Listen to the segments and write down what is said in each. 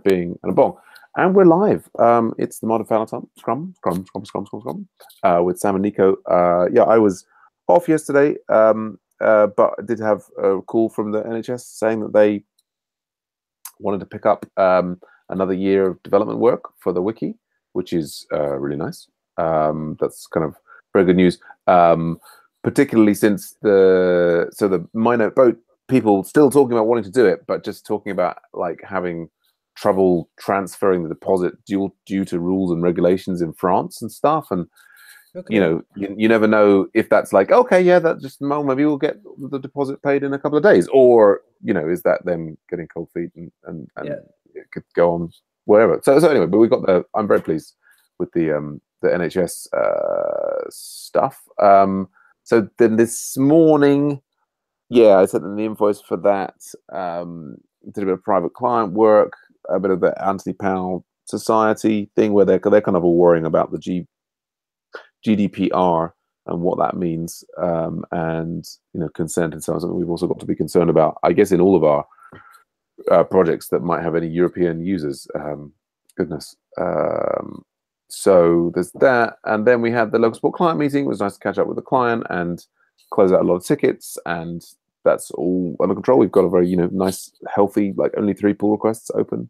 being and a bong. And we're live. It's the Modern Fowler Scrum, with Sam and Nico. Yeah, I was off yesterday, but I did have a call from the NHS saying that they wanted to pick up another year of development work for the wiki, which is really nice. That's kind of very good news, particularly since the minor boat people still talking about wanting to do it, but just talking about like having trouble transferring the deposit due to rules and regulations in France and stuff. And you know, you never know if that's like, okay, yeah, that just maybe we'll get the deposit paid in a couple of days, or you know, is that them getting cold feet and it could go on wherever. So anyway, but we got I'm very pleased with the NHS stuff. So then this morning, yeah, I sent them the invoice for that. Did a bit of private client work, a bit of the Anthony Powell Society thing where they're kind of all worrying about the GDPR and what that means, and you know, consent and so on. Something we've also got to be concerned about, I guess, in all of our projects that might have any European users. Goodness. So there's that, and then we had the local support client meeting. It was nice to catch up with the client and close out a lot of tickets, and that's all under control. We've got a very nice, healthy, like only 3 pull requests open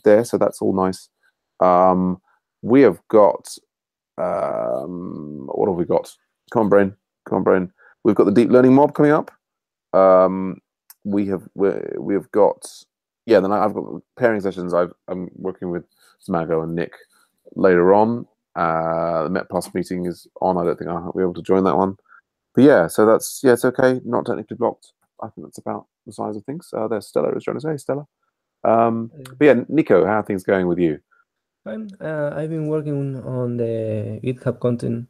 there, so that's all nice. We have got what have we got? Come on, brain. We've got the deep learning mob coming up. We have got Then I've got pairing sessions. I'm working with Smago and Nick later on. The Met Plus meeting is on. I don't think I'll be able to join that one. But yeah, so that's it's okay. Not technically blocked. I think that's about the size of things. There's Stella is trying to say Stella. But yeah, Nico, how are things going with you? Fine. I've been working on the GitHub content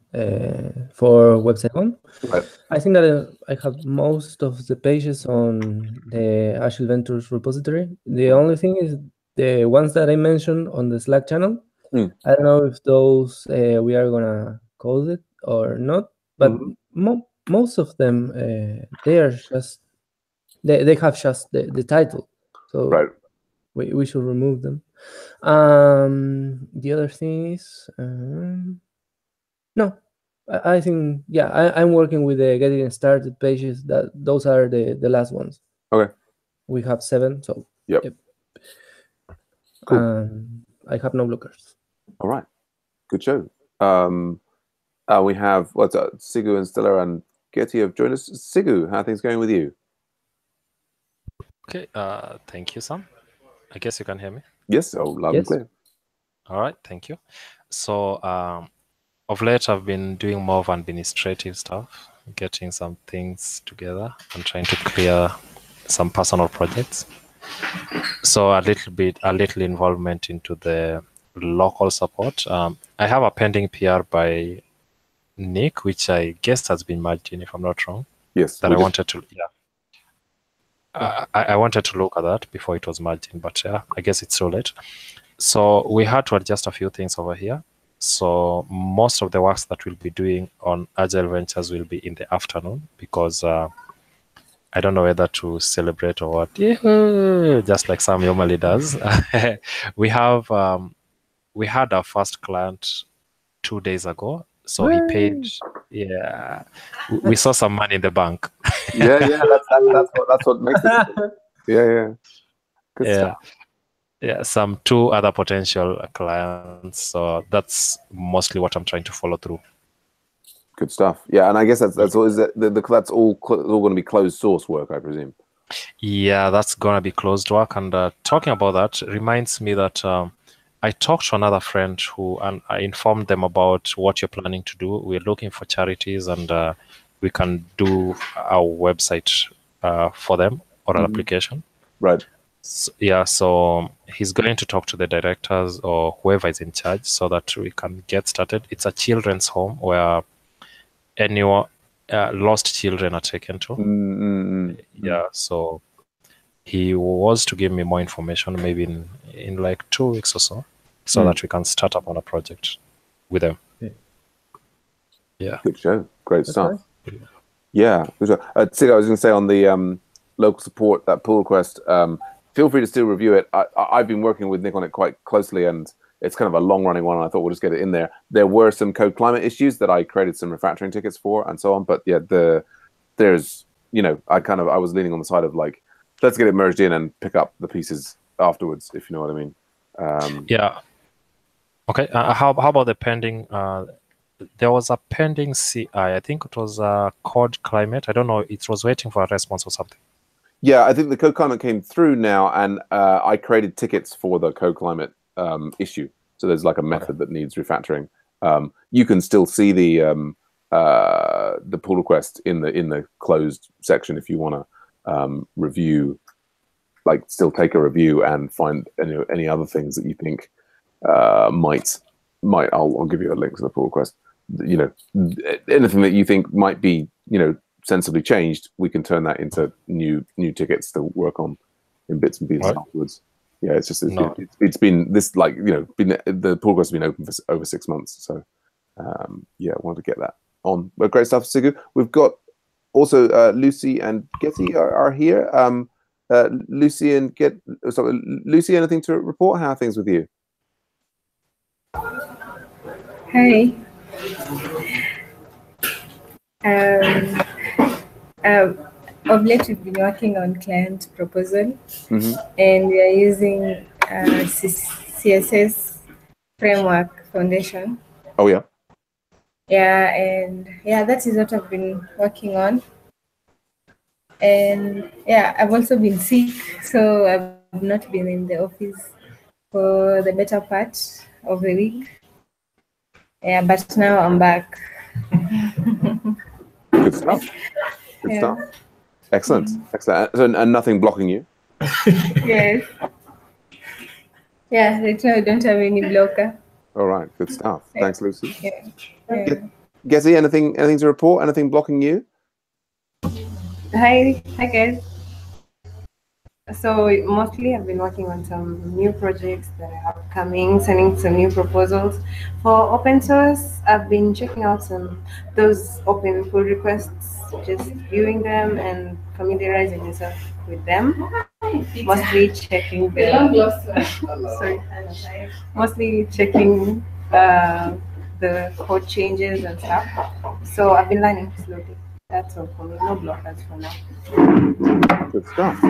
for Website 1. Right. I think that I have most of the pages on the Agile Ventures repository. The only thing is the ones that I mentioned on the Slack channel. I don't know if those we are gonna code it or not, but most of them they are just they have just the title, so we should remove them. The other thing is no, I think I'm working with the getting started pages. Those are the last ones. Okay, we have 7, so yep. Cool. I have no blockers. All right, good show. We have Sigu and Stella and Getty have joined us. Sigu, how are things going with you? Okay, thank you, Sam. I guess you can hear me. Yes, loud and clear. All right, thank you. So of late, I've been doing more of administrative stuff, getting some things together and trying to clear some personal projects. So a little involvement into the local support. I have a pending PR by Nick, which I guess has been merged in, if I'm not wrong. Yes. That I wanted to, I wanted to look at that before it was merged in, but I guess it's too late. So we had to adjust a few things over here. So most of the works that we'll be doing on Agile Ventures will be in the afternoon because I don't know whether to celebrate or what. Just like Sam normally does. We had our first client 2 days ago. So he paid. Yeah, we saw some money in the bank. That's what makes it. Good stuff. Yeah, some 2 other potential clients. So that's mostly what I'm trying to follow through. Good stuff. Yeah, and I guess that's all. Is that that's all going to be closed source work, I presume. Yeah, that's going to be closed work. And talking about that reminds me that I talked to another friend and I informed them about what you're planning to do. We're looking for charities, and we can do our website for them or an application. Right. So, so he's going to talk to the directors or whoever is in charge so that we can get started. It's a children's home where anyone lost children are taken to. Yeah, so he was to give me more information maybe in like 2 weeks or so that we can start up on a project with them. Yeah. Good show. Great stuff. Nice. Yeah. I was going to say on the local support, that pull request, feel free to still review it. I've been working with Nick on it quite closely, and it's kind of a long-running one. And I thought we'll just get it in there. There were some code climate issues that I created some refactoring tickets for, and so on. But yeah, there's I was leaning on the side of like, let's get it merged in and pick up the pieces afterwards, if you know what I mean. Yeah. Okay. How about the pending? There was a pending CI. I think it was a code climate. I don't know. It was waiting for a response or something. Yeah, I think the code climate came through now, and I created tickets for the code climate issue. So there's like a method that needs refactoring. You can still see the pull request in the closed section if you want to review, like still take a review and find any other things that you think might. I'll give you a link to the pull request. Anything that you think might be sensibly changed, we can turn that into new tickets to work on in bits and pieces afterwards. Yeah, it's just it's been this the pull request has been open for over 6 months. So yeah, I wanted to get that on. But great stuff, Sigu. We've got also Lucy and Getty are here. Lucy, anything to report? How are things with you? Hi. Of late, we've been working on client proposal, and we are using CSS framework foundation. Oh yeah. Yeah, and yeah, that is what I've been working on. And yeah, I've also been sick, so I've not been in the office for the better part of the week. Yeah, but now I'm back. Good stuff. Good stuff. Excellent. Excellent. And nothing blocking you? Yes. Yeah, right now I don't have any blocker. All right. Good stuff. Thanks, Lucy. Yeah. Gezzy, anything to report? Anything blocking you? Hi guys. So mostly I've been working on some new projects that are upcoming, sending some new proposals. For open source, I've been checking out those open pull requests, just viewing them and familiarizing myself with them. Mostly checking mostly checking the code changes and stuff. So I've been learning slowly. That's all for me. No blockers for now. Good stuff.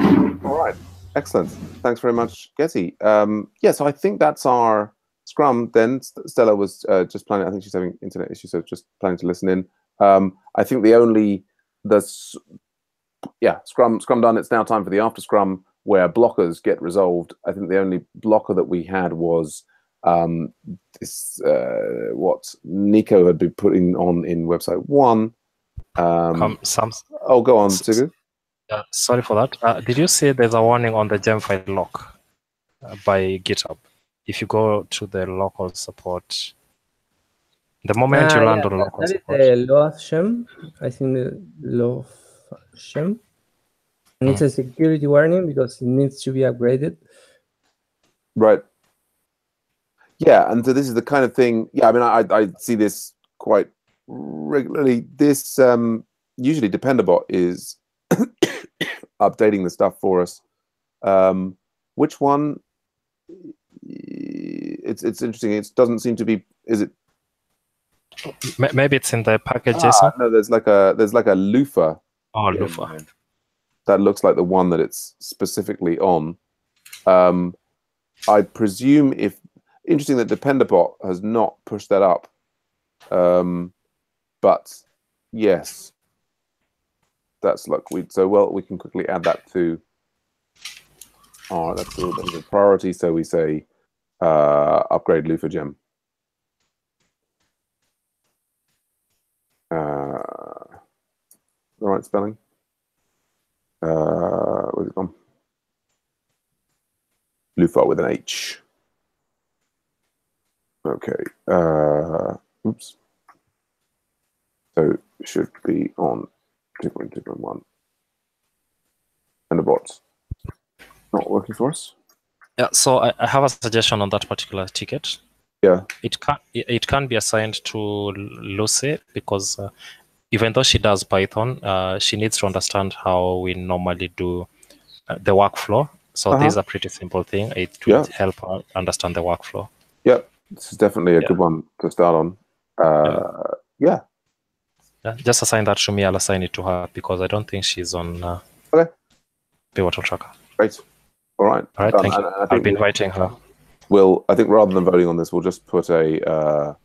All right. Excellent. Thanks very much, Getty. Yeah, so I think that's our Scrum then. Stella was just planning, I think she's having internet issues, so just planning to listen in. I think Scrum done. It's now time for the after Scrum where blockers get resolved. I think the only blocker that we had was what Nico had been putting on in website 1. Go on, Sigu. Sorry for that. Did you see there's a warning on the gem file lock by GitHub? If you go to the local support, the moment you land on local support. That is the LoFshem. I think the LoFshem. And it's a security warning because it needs to be upgraded. Right. Yeah, and so this is the kind of thing. Yeah, I mean, I see this quite regularly. This usually Dependabot is updating the stuff for us. Which one? It's interesting. It doesn't seem to be. Is it? Maybe it's in the package. JSON? No, there's like a loofah. Oh, loofah. That looks like the one that it's specifically on. I presume interesting that Dependabot has not pushed that up. But yes, that's we can quickly add that to that's a priority. So we say upgrade loofah gem. The right spelling. Where's it gone? Loofah with an H. Okay. Oops. So it should be on 2.2.1. And the bot's not working for us. Yeah. So I have a suggestion on that particular ticket. Yeah. It can be assigned to Lucy because even though she does Python, she needs to understand how we normally do the workflow So this is a pretty simple thing. It will help understand the workflow. Yep, this is definitely a good one to start on. Yeah. Just assign that to me. I'll assign it to her because I don't think she's on Pivotal Tracker. Great. All right. All right. Thank you. I'll be inviting her. I think rather than voting on this, we'll just put a.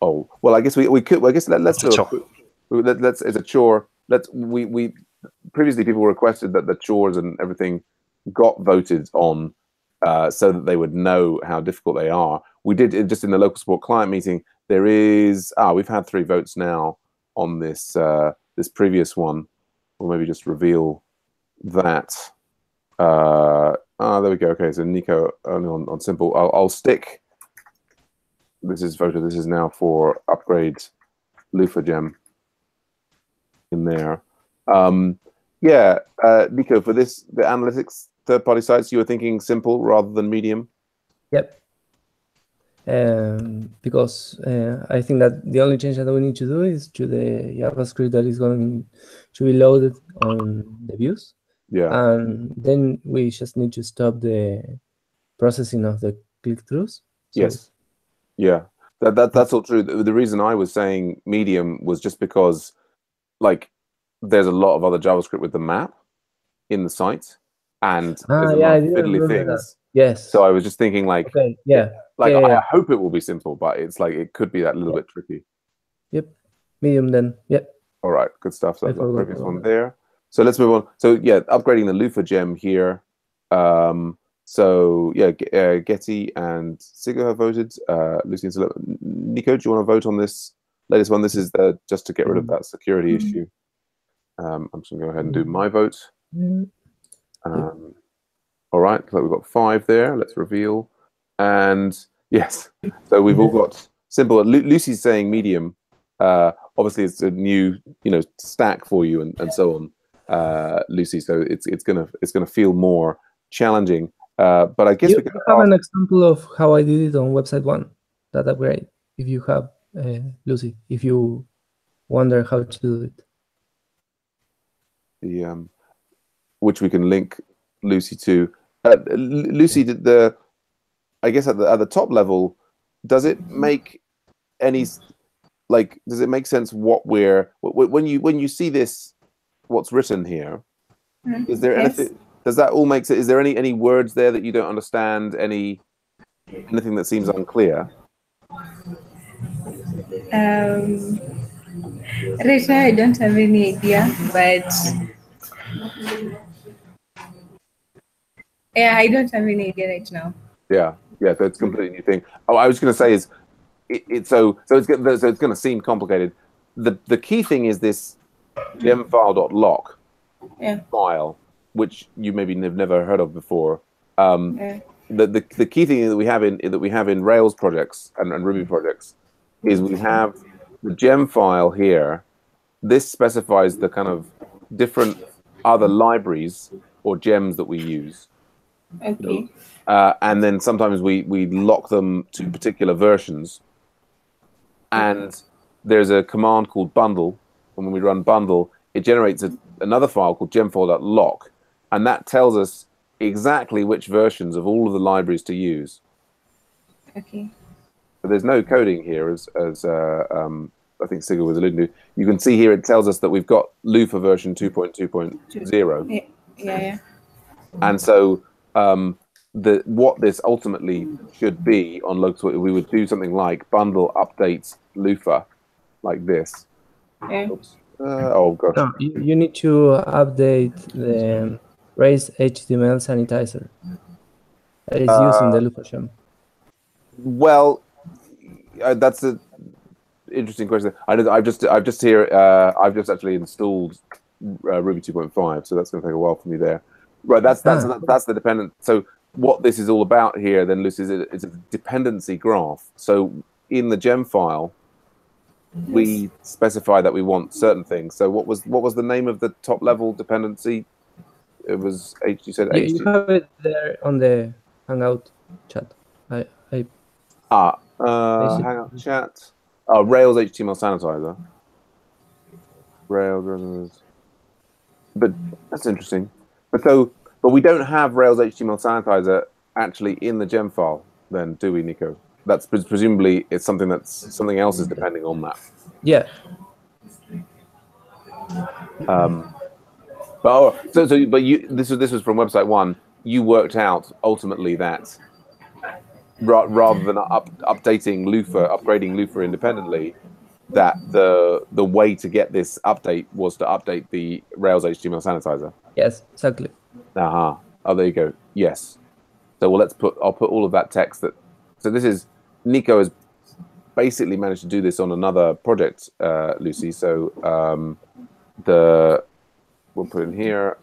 I guess we could. I guess let's do it. Let's. It's a chore. We previously people requested that the chores and everything got voted on, so that they would know how difficult they are. We did it just in the local support client meeting. There is we've had 3 votes now on this this previous one. We'll maybe just reveal that. There we go. Okay, so Nico only on simple. I'll stick. This is voted. This is now for upgrade Loofah gem in there. Nico, for this the analytics third-party sites, you were thinking simple rather than medium. Yep. Because I think that the only change that we need to do is to the JavaScript that is going to be loaded on the views. Yeah. And then we just need to stop the processing of the click-throughs. So, yes. Yeah. That's all true. The reason I was saying medium was just because, like, there's a lot of other JavaScript with the map in the site, and there's a lot of fiddly things. That. Yes. So I was just thinking, like, I hope it will be simple, but it's like it could be that little bit tricky. Yep. Medium then. Yep. All right. Good stuff. So that's the previous one there. So let's move on. So yeah, upgrading the Loofah gem here. Getty and Sigo have voted. Lucy and Nico, do you want to vote on this latest one? This is just to get rid of that security issue. I'm just going to go ahead and do my vote. All right, so we've got 5 there. Let's reveal. And yes, so we've all got simple. Lucy's saying medium. Obviously, it's a new stack for you and so on, Lucy. So it's gonna feel more challenging. But I guess we could have an example of how I did it on website 1. That upgrade, if you have, Lucy, if you wonder how to do it. Which we can link Lucy to. Lucy, I guess at the top level, does it make any does it make sense when you see this, what's written here? Is there anything? Does that all make sense? Is there any words there that you don't understand? Anything that seems unclear? Right now, I don't have any idea, but I don't have any idea right now. Yeah, so it's a completely new thing. Oh, I was going to say is it's going to seem complicated. The key thing is this gemfile.lock file, which you maybe have never heard of before. The key thing that we have in Rails projects and Ruby projects is we have the gem file here. This specifies the kind of different other libraries or gems that we use. Okay. And then sometimes we lock them to particular versions. And there's a command called bundle. And when we run bundle, it generates another file called gemfile.lock. And that tells us exactly which versions of all of the libraries to use. Okay. But there's no coding here, as I think Sigurd was alluding to. You can see here it tells us that we've got Loofah version 2.2.0. Yeah. And so what this ultimately should be on local, we would do something like bundle updates Loofah, like this. Yeah. Oh gosh. No, you need to update the Raise HTML sanitizer that is used in the Loofah gem. Well, that's an interesting question. I've just actually installed Ruby 2.5, so that's going to take a while for me there. Right, that's the dependent. So what this is all about here, then, Lucy, is a dependency graph. So in the gem file, we specify that we want certain things. So what was the name of the top level dependency? It was you said HTML. You have it there on the Hangout chat. Hangout chat. Rails HTML sanitizer. Rails. But that's interesting. But But we don't have Rails HTML sanitizer actually in the gem file, then, do we, Nico? That's presumably it's something something else is depending on that. Yeah. But this was from website 1. You worked out ultimately that rather than updating Loofah, upgrading Loofah independently, that the way to get this update was to update the Rails HTML sanitizer. Yes, exactly. Oh, there you go. Yes. So I'll put all of that text so this is Nico has basically managed to do this on another project, Lucy. So we'll put in here.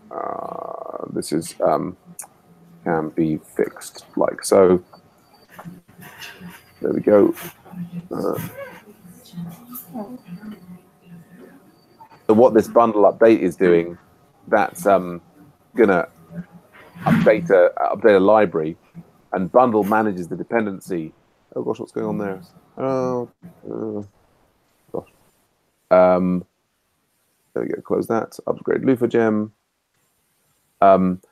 This is can be fixed like so. There we go. So what this bundle update is doing, that's gonna update a library, and bundle manages the dependency. Oh gosh, what's going on there? Oh gosh. There we go. Close that. Upgrade Loofah gem.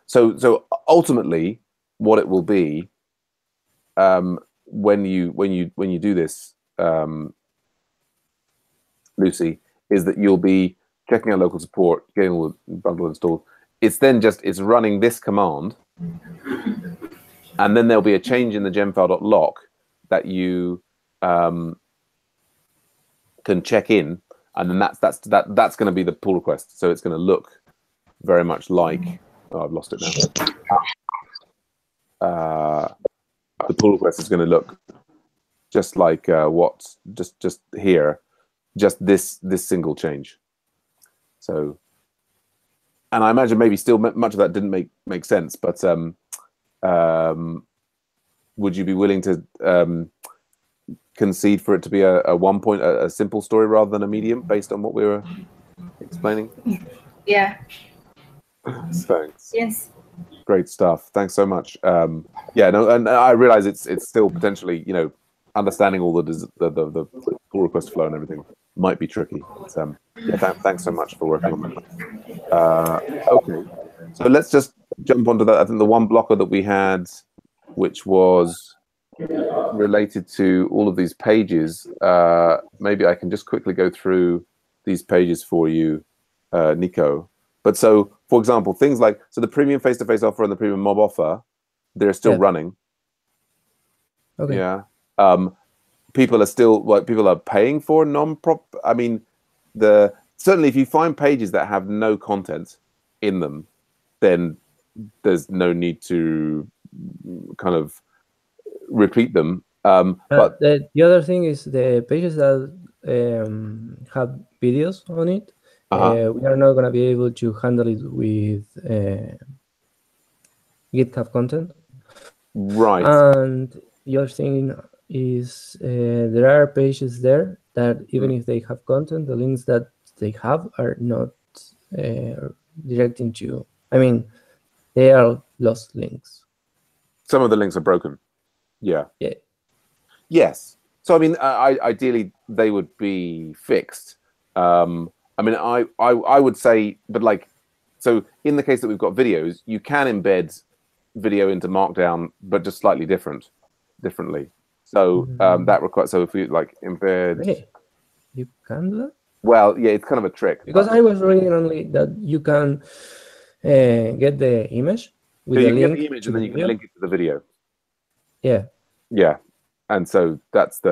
So ultimately, what it will be when you do this, Lucy, is that you'll be checking out local support, getting all the bundle installed. It's then it's running this command, and then there'll be a change in the gemfile.lock that you can check in, and then that's going to be the pull request. So it's going to look very much like I've lost it now. The pull request is going to look just like what's just here, just this single change. So, and I imagine maybe still much of that didn't make sense, but would you be willing to concede for it to be a simple story rather than a medium based on what we were explaining? Yeah. Thanks. Yes. Great stuff. Thanks so much. Yeah, no, and I realize it's still potentially, understanding all the pull request flow and everything might be tricky. But, yeah, thanks so much for working on that. Okay, so let's just jump onto that. I think the one blocker that we had, which was related to all of these pages. Maybe I can just quickly go through these pages for you, Nico. But so, for example, things like the premium face-to-face offer and the premium mob offer, they're still running. Okay. Yeah. People are paying for non-prop. I mean, certainly if you find pages that have no content in them, then there's no need to kind of repeat them. But the other thing is the pages that have videos on it. We are not going to be able to handle it with GitHub content. Right. And the other thing is there are pages there that even if they have content, the links that they have are not directing to. I mean, they are lost links. Some of the links are broken. Yeah. Yeah. Yes. So I mean, ideally they would be fixed. I mean, I would say, but so in the case that we've got videos, you can embed video into Markdown, but just slightly differently. So that requires. So if we embed, hey, you can do that. Well, yeah, it's kind of a trick. Because I was reading only that you can get the image with the link. Get the image and then you can link it to the video. Yeah. Yeah, and so that's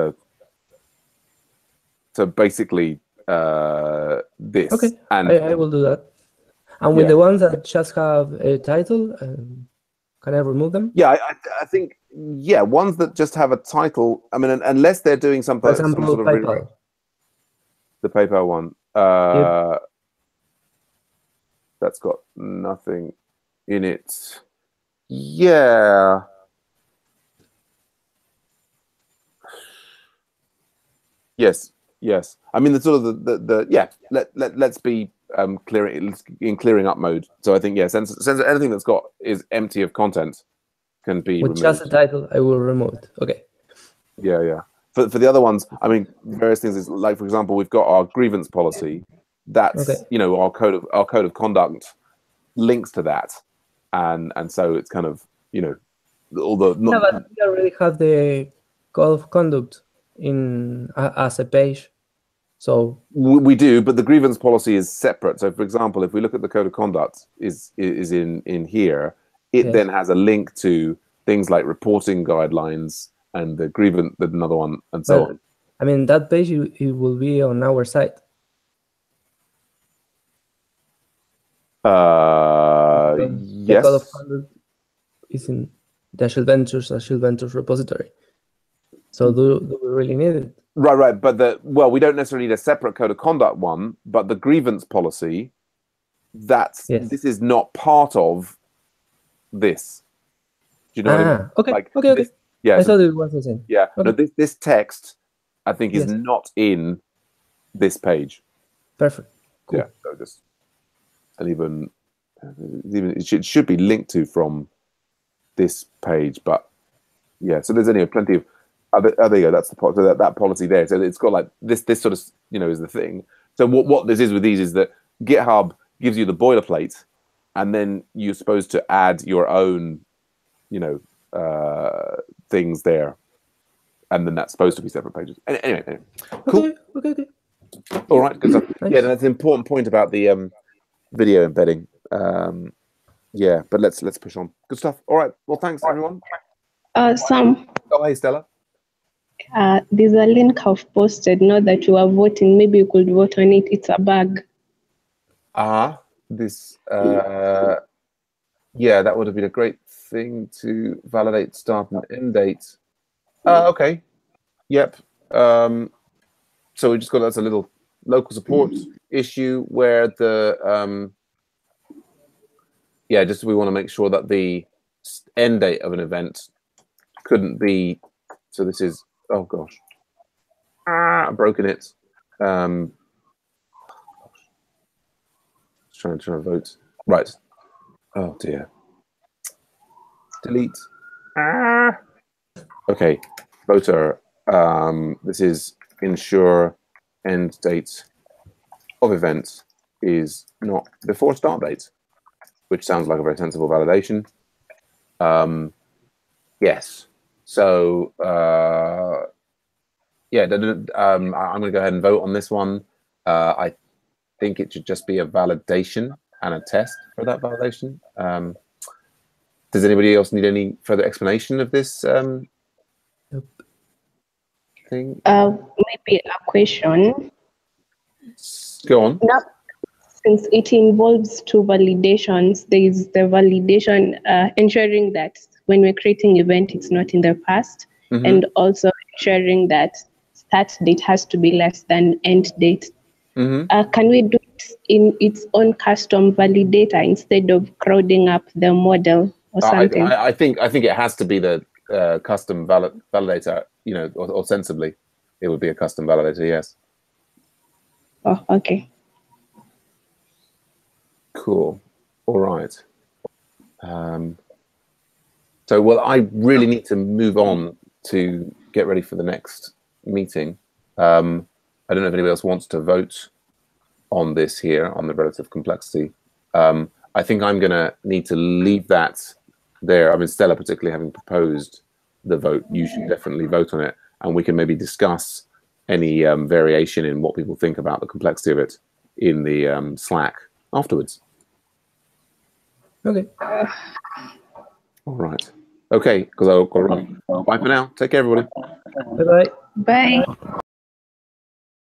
so basically this. Okay, and I will do that. And with the ones that just have a title, can I remove them? Yeah, I think, ones that just have a title, I mean, unless they're doing some sort of PayPal. The PayPal one. That's got nothing in it. Yeah. Yes. I mean, the sort of let's be clearing up mode. So I think since anything that's got is empty of content can be with removed. Just a title, I will remove it. Okay. Yeah. For the other ones, I mean, various things is for example, we've got our grievance policy. That's our code of conduct links to that. and so it's kind of, you know, all the Yeah, but we already have the code of conduct in as a page, so we do, but the grievance policy is separate. So, for example, if we look at the code of conduct is in here, it Yes. then has a link to things like reporting guidelines and the grievance, another one, and so well, I mean, that page it will be on our site. on. The code of Yes. conduct is in the Agile Ventures repository. So do we really need it? Right. But we don't necessarily need a separate code of conduct one, but the grievance policy, Yes. this is not part of this. Do you know what I mean? Okay. Like Okay. this, yeah. I thought it was the same. Yeah. Okay. No, this text, I think, is Yes. not in this page. Perfect. Cool. Yeah. So just and even it should be linked to from this page, but yeah. So there's plenty of. There you go. That's the that policy there. So it's got like this sort of, you know, is the thing. So what this is with these is that GitHub gives you the boilerplate, and then you're supposed to add your own, you know, things there, and then that's supposed to be separate pages. Anyway. Cool. Okay. All right. Good stuff. Nice. Yeah, that's an important point about the video embedding. Yeah, but let's push on. Good stuff. All right. Well, thanks everyone. Sam, Oh, hey Stella. there's a link I've posted. Now that you are voting, maybe you could vote on it. It's a bug. This. Yeah, that would have been a great thing to validate start and end date. Okay. Yep. So we just got that's a little local support issue where the yeah, just we want to make sure that the end date of an event couldn't be. So this is, oh gosh, I've broken it. Trying to vote. Right. Oh dear. Delete. Okay. Voter. This is ensure end date of event is not before start date, which sounds like a very sensible validation. Yes. So yeah, I'm going to go ahead and vote on this one. I think it should just be a validation and a test for that validation. Does anybody else need any further explanation of this thing? Maybe a question. Go on. Now, since it involves two validations, there is the validation ensuring that when we're creating event, it's not in the past, and also ensuring that start date has to be less than end date. Can we do it in its own custom validator instead of crowding up the model or something? I think it has to be the custom validator, you know, or sensibly, it would be a custom validator. Yes. Oh, okay. Cool. All right. So, well, I really need to move on to get ready for the next meeting. I don't know if anybody else wants to vote on this here, on the relative complexity. I think I'm going to need to leave that there. I mean, Stella particularly having proposed the vote, you should definitely vote on it, and we can maybe discuss any variation in what people think about the complexity of it in the Slack afterwards. Okay. All right. Okay, because I'll run. Bye for now. Take care, everybody. Bye-bye. Bye.